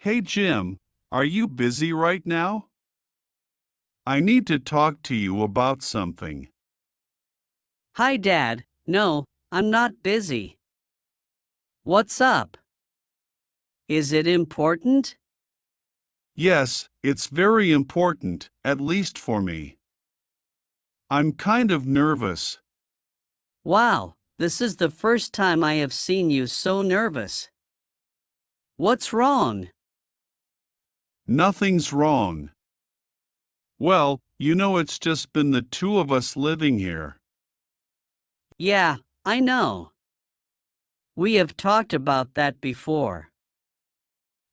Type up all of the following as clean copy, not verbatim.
Hey Jim, are you busy right now? I need to talk to you about something. Hi, Dad. No, I'm not busy. What's up? Is it important? Yes, it's very important, at least for me. I'm kind of nervous. Wow, this is the first time I have seen you so nervous. What's wrong? Nothing's wrong. Well, it's just been the two of us living here. Yeah, I know. We have talked about that before.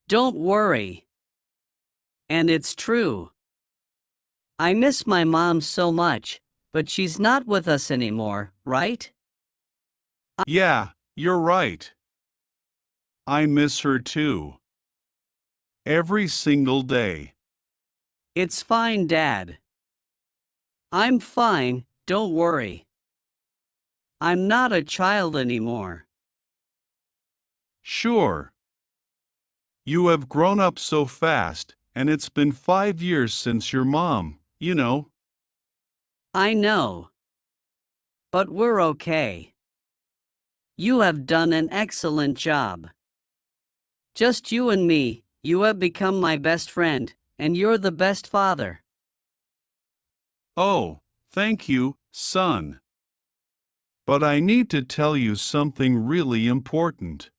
Don't worry. And it's true. I miss my mom so much, but she's not with us anymore, right? Yeah, you're right. I miss her too. Every single day. It's fine, Dad. I'm fine, don't worry. I'm not a child anymore. Sure. You have grown up so fast, and it's been 5 years since your mom. I know. But we're okay. You have done an excellent job. Just you and me, you have become my best friend, and you're the best father. Oh, thank you, son. But I need to tell you something really important.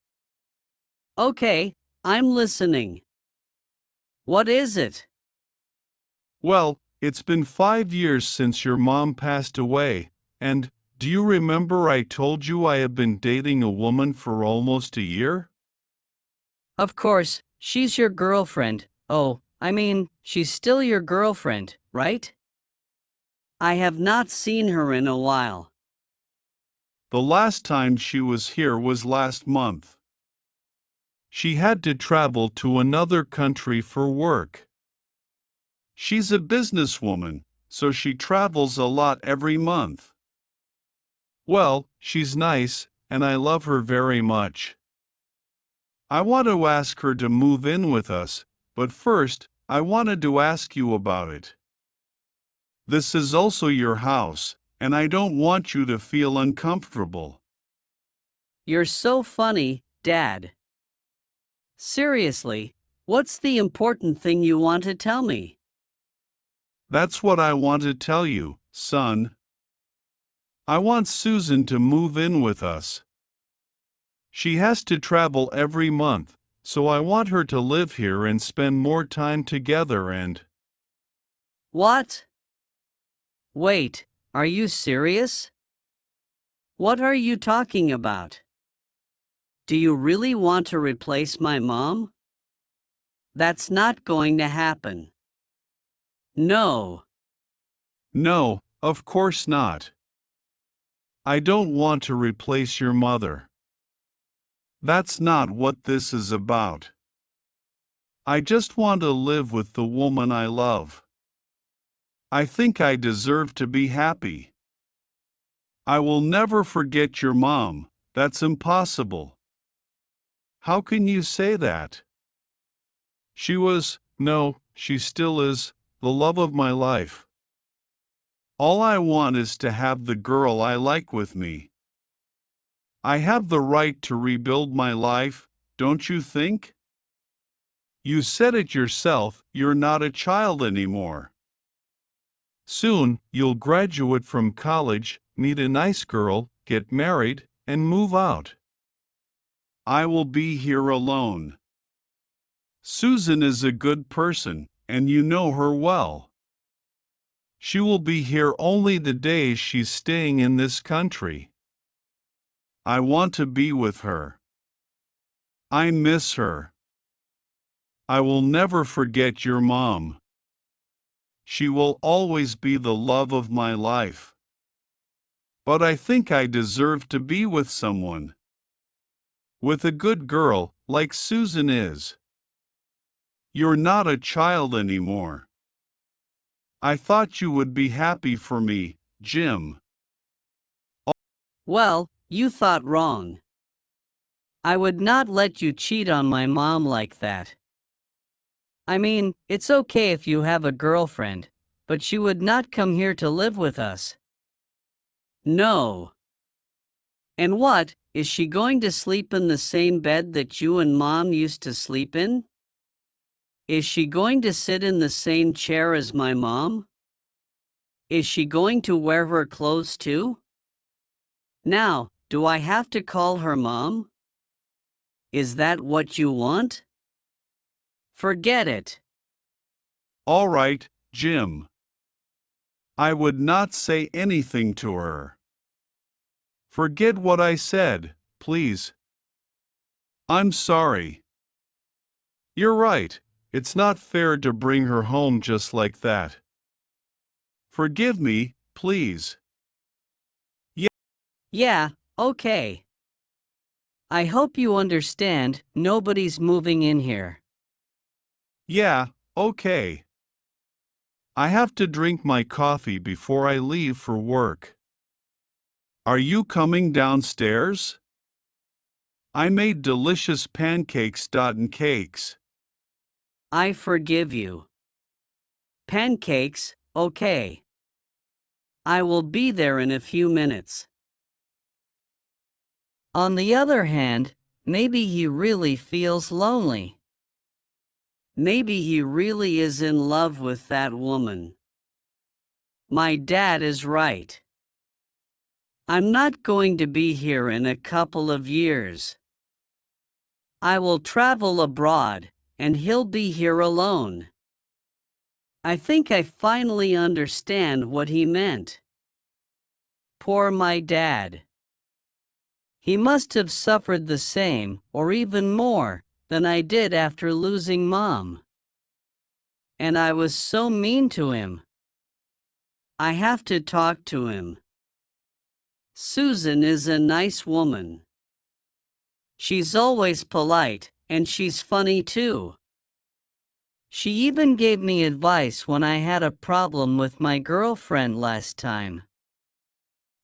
Okay, I'm listening. What is it? Well, it's been 5 years since your mom passed away, and do you remember I told you I have been dating a woman for almost a year? Of course, she's your girlfriend. Oh, I mean, she's still your girlfriend, right? I have not seen her in a while. The last time she was here was last month. She had to travel to another country for work. She's a businesswoman, so she travels a lot every month. Well, she's nice, and I love her very much. I want to ask her to move in with us, but first, I wanted to ask you about it. This is also your house, and I don't want you to feel uncomfortable. You're so funny, Dad. Seriously, what's the important thing you want to tell me? That's what I want to tell you, son. I want Susan to move in with us. She has to travel every month, so I want her to live here and spend more time together and… What? Wait, are you serious? What are you talking about? Do you really want to replace my mom? That's not going to happen. No. No, of course not. I don't want to replace your mother. That's not what this is about. I just want to live with the woman I love. I think I deserve to be happy. I will never forget your mom, that's impossible. How can you say that? She was, no, she still is, the love of my life. All I want is to have the girl I like with me. I have the right to rebuild my life, don't you think? You said it yourself, you're not a child anymore. Soon, you'll graduate from college, meet a nice girl, get married, and move out. I will be here alone. Susan is a good person, and you know her well. She will be here only the days she's staying in this country. I want to be with her. I miss her. I will never forget your mom. She will always be the love of my life. But I think I deserve to be with someone. With a good girl, like Susan is. You're not a child anymore. I thought you would be happy for me, Jim. Well, you thought wrong. I would not let you cheat on my mom like that. I mean, it's okay if you have a girlfriend, but she would not come here to live with us. No. And what, is she going to sleep in the same bed that you and Mom used to sleep in? Is she going to sit in the same chair as my mom? Is she going to wear her clothes too? Now, do I have to call her mom? Is that what you want? Forget it. All right, Jim. I would not say anything to her. Forget what I said, please. I'm sorry. You're right, it's not fair to bring her home just like that. Forgive me, please. Yeah, okay. I hope you understand, nobody's moving in here. Yeah, okay. I have to drink my coffee before I leave for work. Are you coming downstairs? I made delicious pancakes and cakes. I forgive you. Pancakes, okay. I will be there in a few minutes. On the other hand, maybe he really feels lonely. Maybe he really is in love with that woman. My dad is right. I'm not going to be here in a couple of years. I will travel abroad, and he'll be here alone. I think I finally understand what he meant. Poor my dad. He must have suffered the same, or even more, than I did after losing Mom. And I was so mean to him. I have to talk to him. Susan is a nice woman. She's always polite, and she's funny too. She even gave me advice when I had a problem with my girlfriend last time.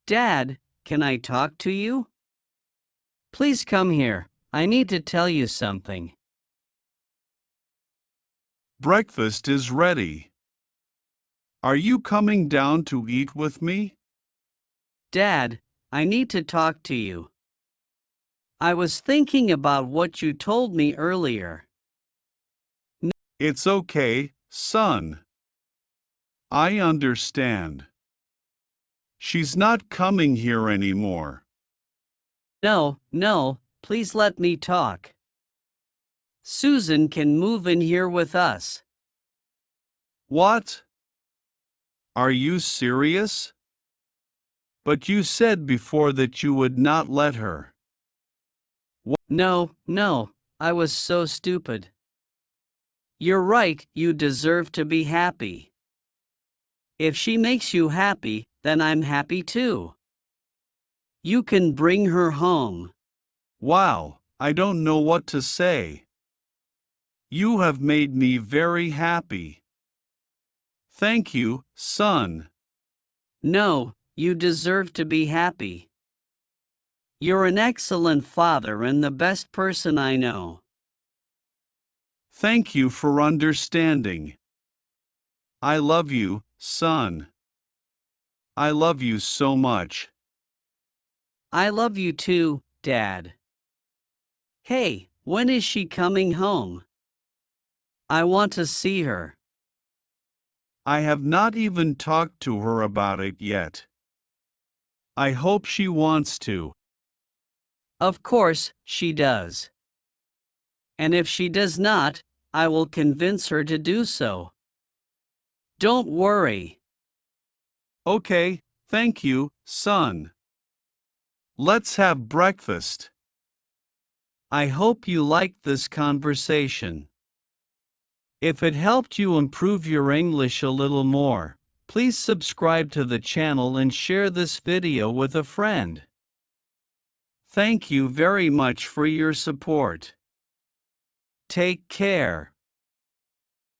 Dad, can I talk to you? Please come here, I need to tell you something. Breakfast is ready. Are you coming down to eat with me? Dad, I need to talk to you. I was thinking about what you told me earlier. It's okay, son. I understand. She's not coming here anymore. No, please let me talk. Susan can move in here with us. What? Are you serious? But you said before that you would not let her. No, I was so stupid. You're right, you deserve to be happy. If she makes you happy, then I'm happy too. You can bring her home. Wow, I don't know what to say. You have made me very happy. Thank you, son. No, you deserve to be happy. You're an excellent father and the best person I know. Thank you for understanding. I love you, son. I love you so much. I love you too, Dad. Hey, when is she coming home? I want to see her. I have not even talked to her about it yet. I hope she wants to. Of course, she does. And if she does not, I will convince her to do so. Don't worry. Okay, thank you, son. Let's have breakfast. I hope you liked this conversation. If it helped you improve your English a little more, please subscribe to the channel and share this video with a friend. Thank you very much for your support. Take care.